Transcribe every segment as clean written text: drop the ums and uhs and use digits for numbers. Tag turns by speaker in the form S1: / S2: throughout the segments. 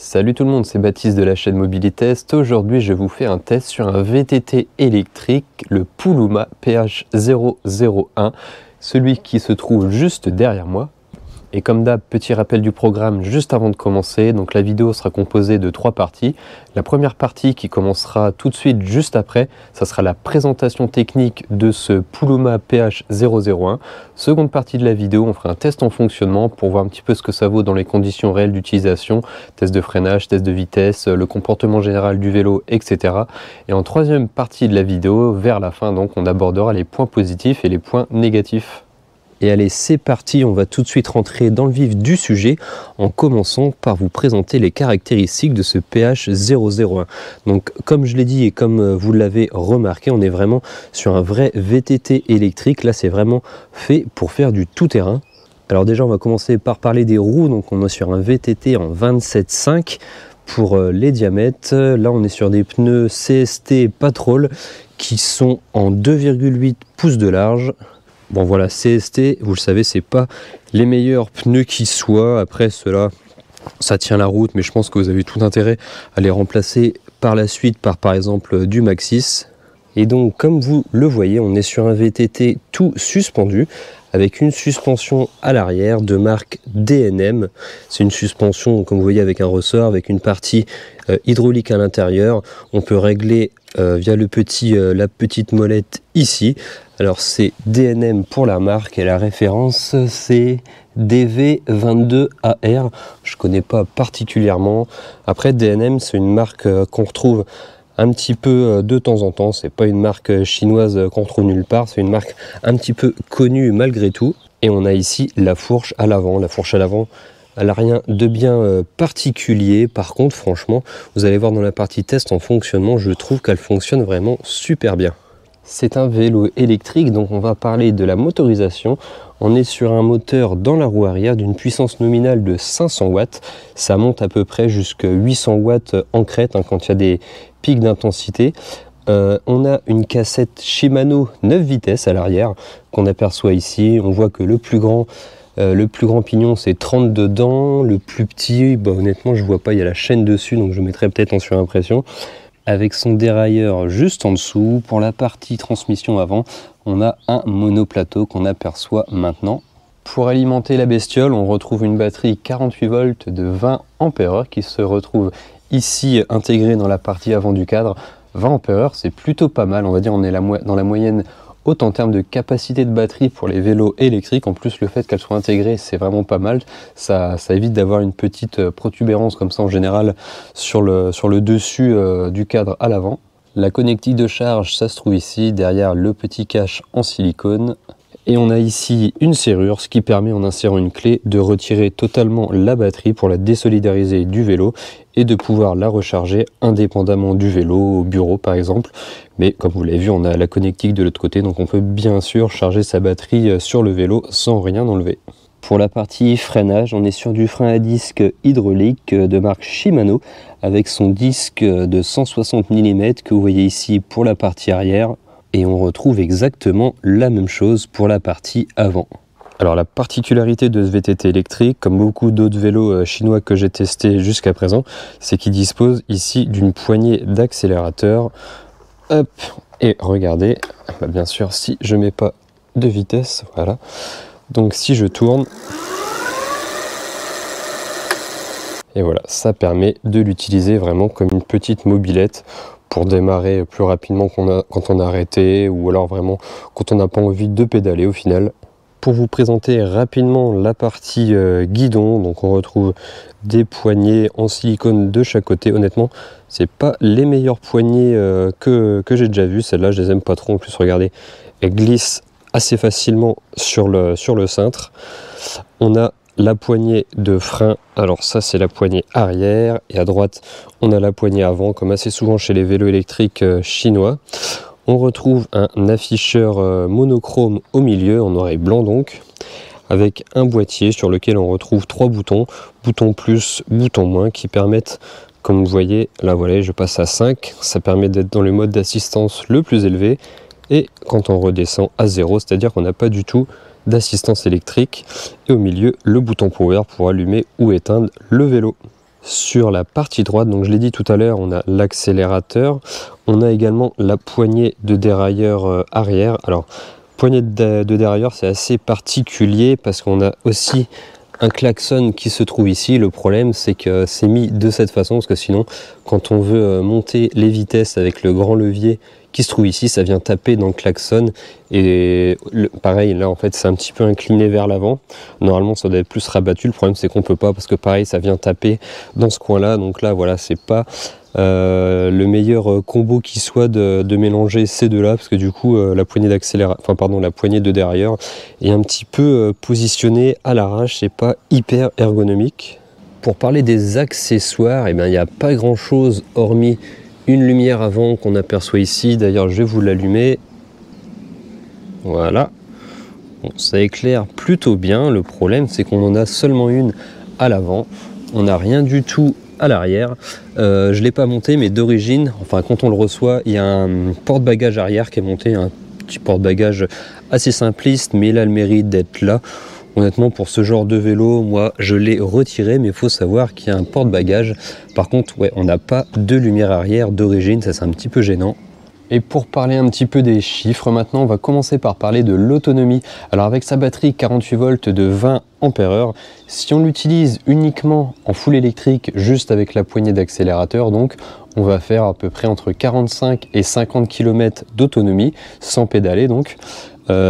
S1: Salut tout le monde, c'est Baptiste de la chaîne Mobilitest. Aujourd'hui, je vous fais un test sur un VTT électrique, le Puluma PH001, celui qui se trouve juste derrière moi. Et comme d'hab, petit rappel du programme juste avant de commencer. Donc la vidéo sera composée de 3 parties. La première partie qui commencera tout de suite juste après, ça sera la présentation technique de ce Puluma PH001. Seconde partie de la vidéo, on fera un test en fonctionnement pour voir un petit peu ce que ça vaut dans les conditions réelles d'utilisation. Test de freinage, test de vitesse, le comportement général du vélo, etc. Et en troisième partie de la vidéo, vers la fin, donc, on abordera les points positifs et les points négatifs. Et allez, c'est parti, on va tout de suite rentrer dans le vif du sujet en commençant par vous présenter les caractéristiques de ce PH001. Donc comme je l'ai dit et comme vous l'avez remarqué, on est vraiment sur un vrai VTT électrique. Là, c'est vraiment fait pour faire du tout-terrain. Alors déjà, on va commencer par parler des roues. Donc on est sur un VTT en 27,5 pour les diamètres. Là, on est sur des pneus CST Patrol qui sont en 2,8 pouces de large. Bon voilà, CST, vous le savez, c'est pas les meilleurs pneus qui soient. Après cela, ça tient la route, mais je pense que vous avez tout intérêt à les remplacer par la suite par exemple du Maxxis. Et donc comme vous le voyez, on est sur un VTT tout suspendu avec une suspension à l'arrière de marque DNM. C'est une suspension, comme vous voyez, avec un ressort, avec une partie hydraulique à l'intérieur. On peut régler via la petite molette ici. Alors c'est DNM pour la marque et la référence c'est DV22AR. Je connais pas particulièrement. Après DNM, c'est une marque qu'on retrouve un petit peu de temps en temps. C'est pas une marque chinoise qu'on trouve nulle part. C'est une marque un petit peu connue malgré tout. Et on a ici la fourche à l'avant. La fourche à l'avant, elle n'a rien de bien particulier. Par contre, franchement, vous allez voir dans la partie test en fonctionnement, je trouve qu'elle fonctionne vraiment super bien. C'est un vélo électrique, donc on va parler de la motorisation. On est sur un moteur dans la roue arrière d'une puissance nominale de 500 watts. Ça monte à peu près jusqu'à 800 watts en crête quand il y a des pics d'intensité. On a une cassette Shimano 9 vitesses à l'arrière qu'on aperçoit ici. On voit que le plus grand pignon c'est 32 dents. Le plus petit, honnêtement je vois pas, il y a la chaîne dessus, donc je mettrai peut-être en surimpression. Avec son dérailleur juste en dessous. Pour la partie transmission avant, on a un monoplateau qu'on aperçoit maintenant. Pour alimenter la bestiole, on retrouve une batterie 48 volts de 20 ampères qui se retrouve ici intégrée dans la partie avant du cadre. 20 ampères, c'est plutôt pas mal, on va dire on est dans la moyenne haute en termes de capacité de batterie pour les vélos électriques. En plus, le fait qu'elle soit intégrée, c'est vraiment pas mal. Ça évite d'avoir une petite protubérance comme ça en général sur le dessus du cadre à l'avant. La connectique de charge, ça se trouve ici, derrière le petit cache en silicone. Et on a ici une serrure, ce qui permet en insérant une clé de retirer totalement la batterie pour la désolidariser du vélo et de pouvoir la recharger indépendamment du vélo, au bureau par exemple. Mais comme vous l'avez vu, on a la connectique de l'autre côté, donc on peut bien sûr charger sa batterie sur le vélo sans rien enlever. Pour la partie freinage, on est sur du frein à disque hydraulique de marque Shimano avec son disque de 160 mm que vous voyez ici pour la partie arrière. Et on retrouve exactement la même chose pour la partie avant. Alors la particularité de ce VTT électrique, comme beaucoup d'autres vélos chinois que j'ai testés jusqu'à présent, c'est qu'il dispose ici d'une poignée d'accélérateur. Hop, et regardez, bien sûr si je mets pas de vitesse, voilà. Donc si je tourne, et voilà, ça permet de l'utiliser vraiment comme une petite mobilette pour démarrer plus rapidement quand on a arrêté, ou alors vraiment quand on n'a pas envie de pédaler au final. Pour vous présenter rapidement la partie guidon, donc on retrouve des poignées en silicone de chaque côté. Honnêtement, c'est pas les meilleures poignées que j'ai déjà vues. Celles-là, je les aime pas trop. En plus, regardez, elles glissent assez facilement sur le cintre. On a la poignée de frein, alors ça c'est la poignée arrière, et à droite on a la poignée avant, comme assez souvent chez les vélos électriques chinois. On retrouve un afficheur monochrome au milieu, en noir et blanc donc, avec un boîtier sur lequel on retrouve 3 boutons, bouton plus, bouton moins, qui permettent, comme vous voyez, là voilà, je passe à 5, ça permet d'être dans le mode d'assistance le plus élevé, et quand on redescend à 0, c'est-à-dire qu'on n'a pas du tout d'assistance électrique, et au milieu le bouton power pour allumer ou éteindre le vélo. sur la partie droite, donc je l'ai dit tout à l'heure, on a l'accélérateur, on a également la poignée de dérailleur arrière. Alors, poignée de dérailleur, c'est assez particulier parce qu'on a aussi un klaxon qui se trouve ici. Le problème, c'est que c'est mis de cette façon, parce que sinon, quand on veut monter les vitesses avec le grand levier qui se trouve ici, ça vient taper dans le klaxon. Et pareil, là, en fait, c'est un petit peu incliné vers l'avant. Normalement, ça doit être plus rabattu. Le problème, c'est qu'on peut pas, parce que pareil, ça vient taper dans ce coin-là. Donc là, voilà, c'est pas le meilleur combo qui soit de mélanger ces deux-là, parce que du coup, la poignée la poignée de derrière est un petit peu positionnée à l'arrache. C'est pas hyper ergonomique. Pour parler des accessoires, eh bien, il n'y a pas grand-chose hormis une lumière avant qu'on aperçoit ici. D'ailleurs, je vais vous l'allumer. Voilà. Bon, ça éclaire plutôt bien. Le problème, c'est qu'on en a seulement une à l'avant. On n'a rien du tout à l'arrière. Je ne l'ai pas monté, mais d'origine, enfin, quand on le reçoit, il y a un porte-bagages arrière qui est monté, un petit porte-bagages assez simpliste, mais il a le mérite d'être là. Honnêtement, pour ce genre de vélo, moi, je l'ai retiré, mais il faut savoir qu'il y a un porte-bagages. Par contre, ouais, on n'a pas de lumière arrière d'origine, ça c'est un petit peu gênant. Et pour parler un petit peu des chiffres, maintenant, on va commencer par parler de l'autonomie. Alors avec sa batterie 48 volts de 20 ampères-heure, si on l'utilise uniquement en full électrique, juste avec la poignée d'accélérateur, donc on va faire à peu près entre 45 et 50 km d'autonomie, sans pédaler donc.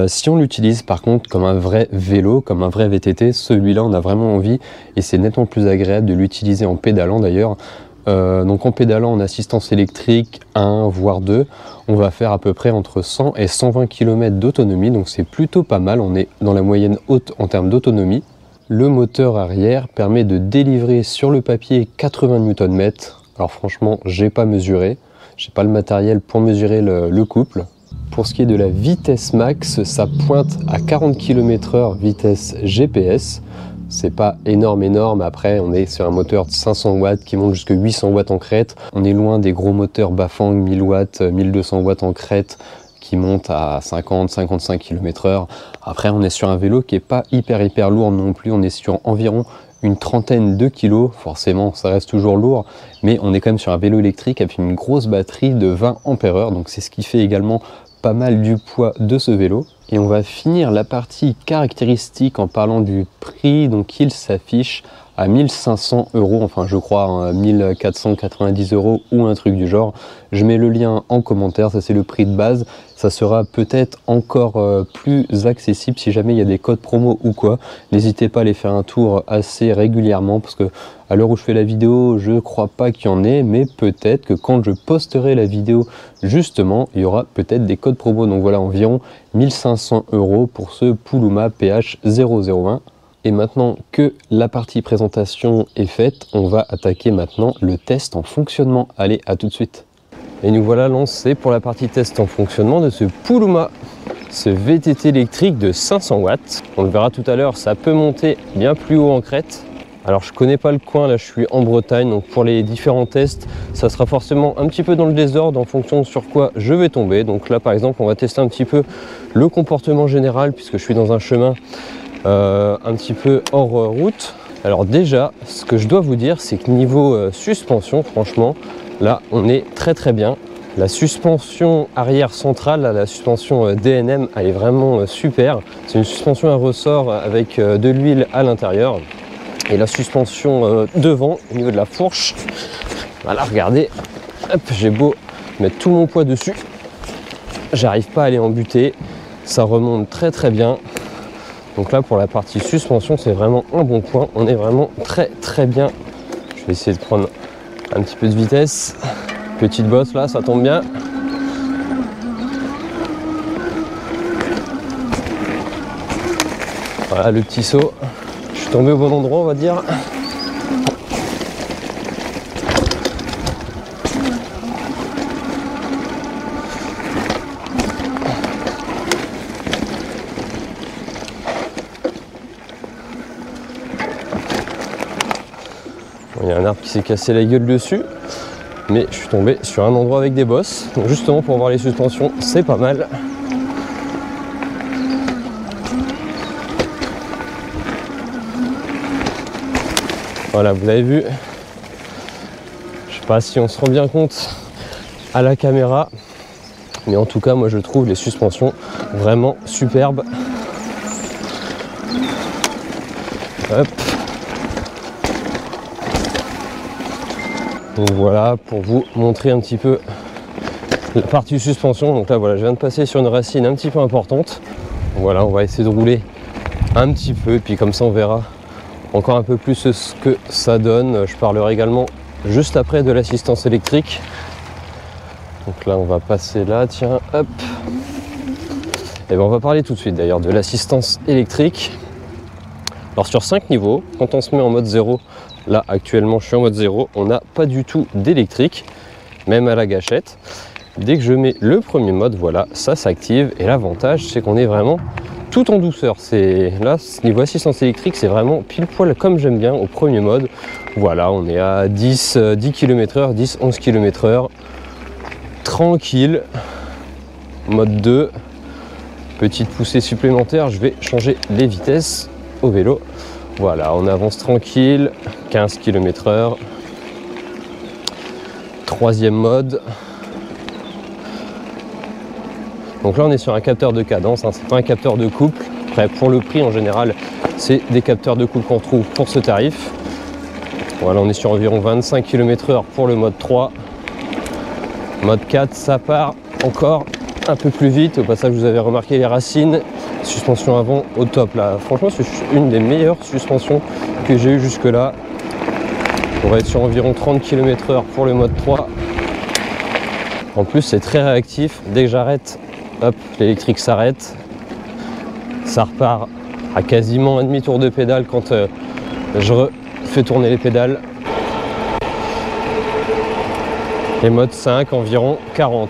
S1: Si on l'utilise par contre comme un vrai vélo, comme un vrai VTT, celui-là on a vraiment envie et c'est nettement plus agréable de l'utiliser en pédalant d'ailleurs. Donc en pédalant en assistance électrique 1 voire 2, on va faire à peu près entre 100 et 120 km d'autonomie, donc c'est plutôt pas mal, on est dans la moyenne haute en termes d'autonomie. Le moteur arrière permet de délivrer sur le papier 80 Nm. Alors franchement, j'ai pas mesuré, j'ai pas le matériel pour mesurer le couple. Pour ce qui est de la vitesse max, ça pointe à 40 km/h vitesse GPS. C'est pas énorme, après on est sur un moteur de 500 watts qui monte jusqu'à 800 watts en crête. On est loin des gros moteurs Bafang 1000 watts, 1200 watts en crête qui montent à 50-55 km/h. Après on est sur un vélo qui est pas hyper lourd non plus, on est sur environ une trentaine de kilos, forcément ça reste toujours lourd, mais on est quand même sur un vélo électrique avec une grosse batterie de 20 ampères-heure, donc c'est ce qui fait également pas mal du poids de ce vélo. Et on va finir la partie caractéristique en parlant du prix. Donc il s'affiche à 1500 €, enfin je crois hein, 1490 € ou un truc du genre. Je mets le lien en commentaire, ça c'est le prix de base. Ça sera peut-être encore plus accessible si jamais il y a des codes promo ou quoi. N'hésitez pas à aller faire un tour assez régulièrement parce que à l'heure où je fais la vidéo, je crois pas qu'il y en ait, mais peut-être que quand je posterai la vidéo, justement, il y aura peut-être des codes promo. Donc voilà, environ 1500 € pour ce Puluma PH001. Et maintenant que la partie présentation est faite, on va attaquer maintenant le test en fonctionnement. Allez, à tout de suite. Et nous voilà lancés pour la partie test en fonctionnement de ce Puluma, ce VTT électrique de 500 watts. On le verra tout à l'heure, ça peut monter bien plus haut en crête. Alors je connais pas le coin, là je suis en Bretagne, donc pour les différents tests, ça sera forcément un petit peu dans le désordre en fonction sur quoi je vais tomber. Donc là par exemple, on va tester un petit peu le comportement général puisque je suis dans un chemin un petit peu hors route. Alors déjà, ce que je dois vous dire, c'est que niveau suspension, franchement, là on est très bien. La suspension arrière centrale, la suspension DNM, elle est vraiment super. C'est une suspension à ressort avec de l'huile à l'intérieur. Et la suspension devant, au niveau de la fourche, voilà, regardez, hop, j'ai beau mettre tout mon poids dessus, j'arrive pas à aller en buter, ça remonte très bien. Donc là pour la partie suspension c'est vraiment un bon point, on est vraiment très bien. Je vais essayer de prendre un petit peu de vitesse, petite bosse là, ça tombe bien. Voilà le petit saut, je suis tombé au bon endroit on va dire. Il y a un arbre qui s'est cassé la gueule dessus, mais je suis tombé sur un endroit avec des bosses. Donc justement pour voir les suspensions, c'est pas mal. Voilà, vous avez vu, pas si on se rend bien compte à la caméra, mais en tout cas moi je trouve les suspensions vraiment superbes. Hop. Donc voilà, pour vous montrer un petit peu la partie suspension. Donc là voilà, je viens de passer sur une racine un petit peu importante. Voilà, on va essayer de rouler un petit peu, puis comme ça on verra encore un peu plus ce que ça donne. Je parlerai également juste après de l'assistance électrique. Donc là on va passer là, tiens, hop. Et bien on va parler tout de suite d'ailleurs de l'assistance électrique. Alors sur 5 niveaux, quand on se met en mode 0, là actuellement je suis en mode 0, on n'a pas du tout d'électrique, même à la gâchette. Dès que je mets le premier mode, voilà, ça s'active, et l'avantage c'est qu'on est vraiment tout en douceur. Là, niveau assistance électrique, c'est vraiment pile poil comme j'aime bien au premier mode. Voilà, on est à 10 km/h, 10-11 km/h, tranquille. Mode 2, petite poussée supplémentaire, je vais changer les vitesses au vélo. Voilà, on avance tranquille, 15 km/h. Troisième mode. Donc là on est sur un capteur de cadence, hein, c'est pas un capteur de couple. Après pour le prix en général, c'est des capteurs de couple qu'on trouve pour ce tarif. Voilà, on est sur environ 25 km/h pour le mode 3. Mode 4, ça part encore un peu plus vite. Au passage, vous avez remarqué les racines. Suspension avant au top là. Franchement, c'est une des meilleures suspensions que j'ai eues jusque là. On va être sur environ 30 km/h pour le mode 3. En plus, c'est très réactif. Dès que j'arrête, hop, l'électrique s'arrête. Ça repart à quasiment un demi-tour de pédale quand je fais tourner les pédales. Et mode 5, environ 40.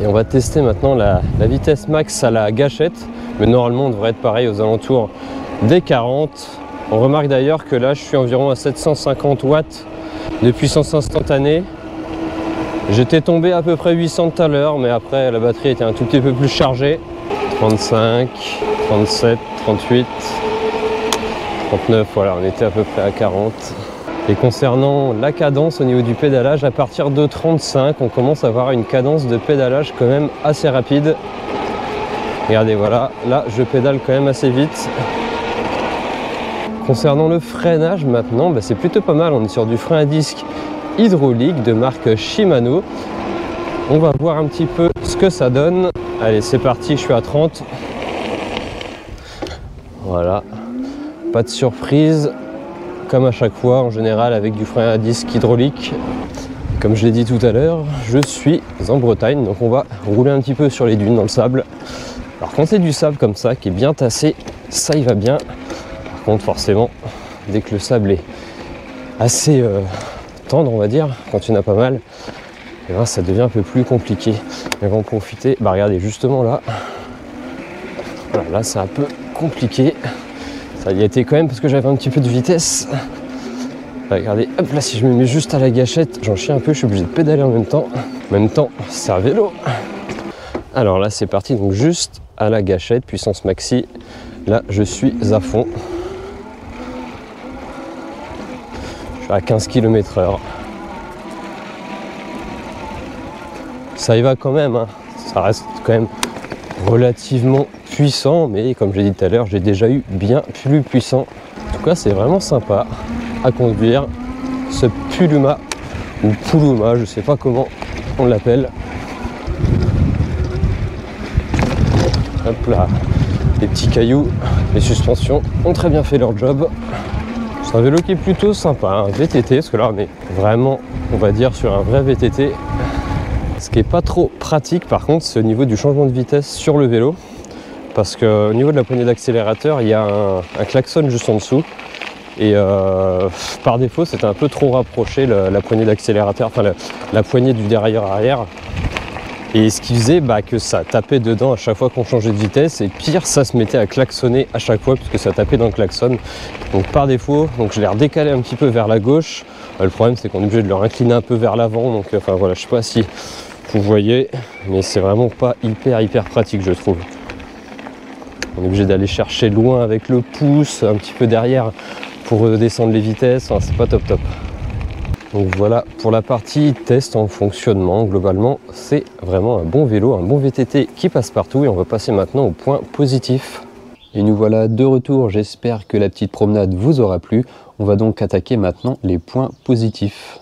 S1: Et on va tester maintenant la vitesse max à la gâchette. Mais normalement, on devrait être pareil aux alentours des 40. On remarque d'ailleurs que là, je suis environ à 750 watts de puissance instantanée. J'étais tombé à peu près 800 tout à l'heure, mais après la batterie était un tout petit peu plus chargée. 35, 37, 38, 39, voilà, on était à peu près à 40. Et concernant la cadence au niveau du pédalage, à partir de 35, on commence à avoir une cadence de pédalage quand même assez rapide. Regardez, voilà, là je pédale quand même assez vite. Concernant le freinage maintenant, c'est plutôt pas mal, on est sur du frein à disque hydraulique de marque Shimano. On va voir un petit peu ce que ça donne. Allez, c'est parti, je suis à 30. Voilà, pas de surprise. Comme à chaque fois, en général, avec du frein à disque hydraulique. Comme je l'ai dit tout à l'heure, je suis en Bretagne, donc on va rouler un petit peu sur les dunes dans le sable. Alors quand c'est du sable comme ça, qui est bien tassé, ça y va bien. Par contre, forcément, dès que le sable est assez tendre, on va dire, quand il y en a pas mal, et ben, ça devient un peu plus compliqué. Mais on va en profiter. Bah regardez, justement là, voilà, là c'est un peu compliqué. Ça y a été quand même parce que j'avais un petit peu de vitesse. Regardez, hop là, si je me mets juste à la gâchette, j'en chie un peu, je suis obligé de pédaler en même temps. En même temps, c'est un vélo. Alors là, c'est parti, donc juste à la gâchette, puissance maxi. Là, je suis à fond. Je suis à 15 km/h. Ça y va quand même, hein. Ça reste quand même relativement puissant, mais comme j'ai dit tout à l'heure, j'ai déjà eu bien plus puissant. En tout cas, c'est vraiment sympa à conduire ce Puluma ou Puluma, je sais pas comment on l'appelle. Hop là, les petits cailloux, les suspensions ont très bien fait leur job. C'est un vélo qui est plutôt sympa, un VTT, parce que là on est vraiment, on va dire, sur un vrai VTT. Ce qui est pas trop pratique par contre, c'est au niveau du changement de vitesse sur le vélo, parce qu'au niveau de la poignée d'accélérateur, il y a un klaxon juste en dessous. Et par défaut, c'était un peu trop rapproché la poignée d'accélérateur, enfin la poignée du dérailleur arrière. Et ce qui faisait que ça tapait dedans à chaque fois qu'on changeait de vitesse. Et pire, ça se mettait à klaxonner à chaque fois puisque ça tapait dans le klaxon. Donc par défaut, donc je l'ai redécalé un petit peu vers la gauche. Le problème, c'est qu'on est obligé de le incliner un peu vers l'avant. Donc enfin voilà, je sais pas si vous voyez, mais c'est vraiment pas hyper pratique, je trouve. On est obligé d'aller chercher loin avec le pouce, un petit peu derrière, pour descendre les vitesses, c'est pas top top. Donc voilà pour la partie test en fonctionnement. Globalement, c'est vraiment un bon vélo, un bon VTT qui passe partout. Et on va passer maintenant au point positif. Et nous voilà de retour. J'espère que la petite promenade vous aura plu. On va donc attaquer maintenant les points positifs.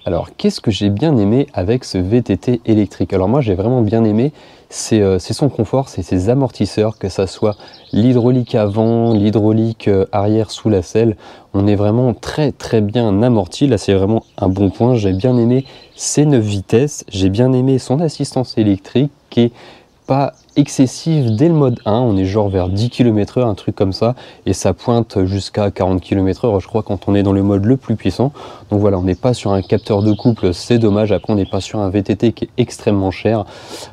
S1: Alors, qu'est-ce que j'ai bien aimé avec ce VTT électrique? Alors moi, j'ai vraiment bien aimé, c'est son confort, c'est ses amortisseurs, que ça soit l'hydraulique avant, l'hydraulique arrière sous la selle. On est vraiment très bien amorti. Là, c'est vraiment un bon point. J'ai bien aimé ses 9 vitesses. J'ai bien aimé son assistance électrique qui est pas excessive dès le mode 1, on est genre vers 10 km/h, un truc comme ça, et ça pointe jusqu'à 40 km/h, je crois, quand on est dans le mode le plus puissant. Donc voilà, on n'est pas sur un capteur de couple, c'est dommage. Après, on n'est pas sur un VTT qui est extrêmement cher.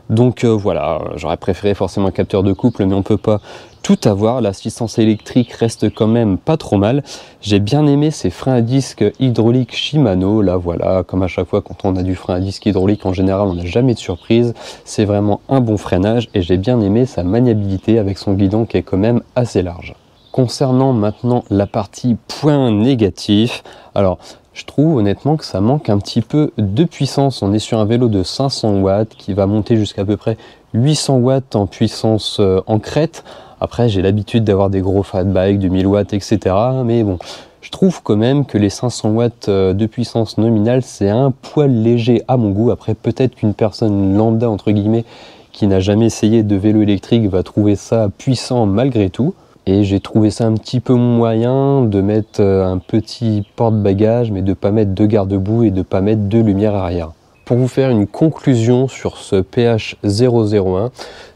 S1: Donc voilà, j'aurais préféré forcément un capteur de couple, mais on peut pas tout avoir. L'assistance électrique reste quand même pas trop mal. J'ai bien aimé ces freins à disque hydrauliques Shimano. Là voilà, comme à chaque fois quand on a du frein à disque hydraulique, en général on n'a jamais de surprise. C'est vraiment un bon freinage et j'ai bien aimé sa maniabilité avec son guidon qui est quand même assez large. Concernant maintenant la partie point négatif, alors je trouve honnêtement que ça manque un petit peu de puissance. On est sur un vélo de 500 watts qui va monter jusqu'à peu près 800 watts en puissance en crête. Après, j'ai l'habitude d'avoir des gros fat bikes de 1000 watts, etc. Mais bon, je trouve quand même que les 500 watts de puissance nominale, c'est un poil léger à mon goût. Après, peut-être qu'une personne lambda, entre guillemets, qui n'a jamais essayé de vélo électrique va trouver ça puissant malgré tout. Et j'ai trouvé ça un petit peu moyen de mettre un petit porte-bagages, mais de ne pas mettre de garde-boue et de ne pas mettre de lumière arrière. Pour vous faire une conclusion sur ce PH001,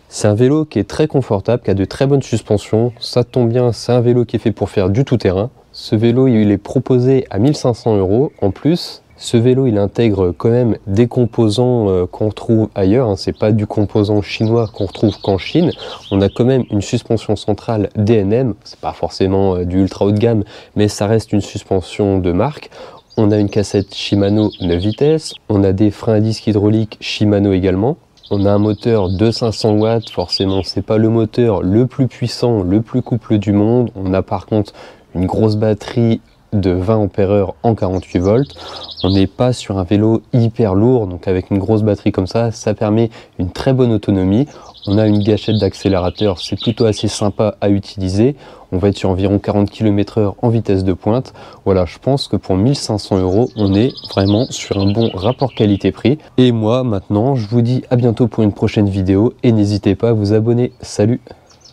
S1: c'est un vélo qui est très confortable, qui a de très bonnes suspensions. Ça tombe bien, c'est un vélo qui est fait pour faire du tout-terrain. Ce vélo, il est proposé à 1500 €. En plus, ce vélo, il intègre quand même des composants qu'on trouve ailleurs. C'est pas du composant chinois qu'on retrouve qu'en Chine. On a quand même une suspension centrale DNM. C'est pas forcément du ultra haut de gamme, mais ça reste une suspension de marque. On a une cassette Shimano 9 vitesses. On a des freins à disque hydrauliques Shimano également. On a un moteur de 500 watts, forcément c'est pas le moteur le plus puissant, le plus couple du monde. On a par contre une grosse batterie de 20 ampères-heure en 48 volts. On n'est pas sur un vélo hyper lourd, donc avec une grosse batterie comme ça permet une très bonne autonomie. On a une gâchette d'accélérateur, c'est plutôt assez sympa à utiliser. On va être sur environ 40 km/h en vitesse de pointe. Voilà, je pense que pour 1500 €, on est vraiment sur un bon rapport qualité-prix. Et moi, maintenant, je vous dis à bientôt pour une prochaine vidéo et n'hésitez pas à vous abonner. Salut!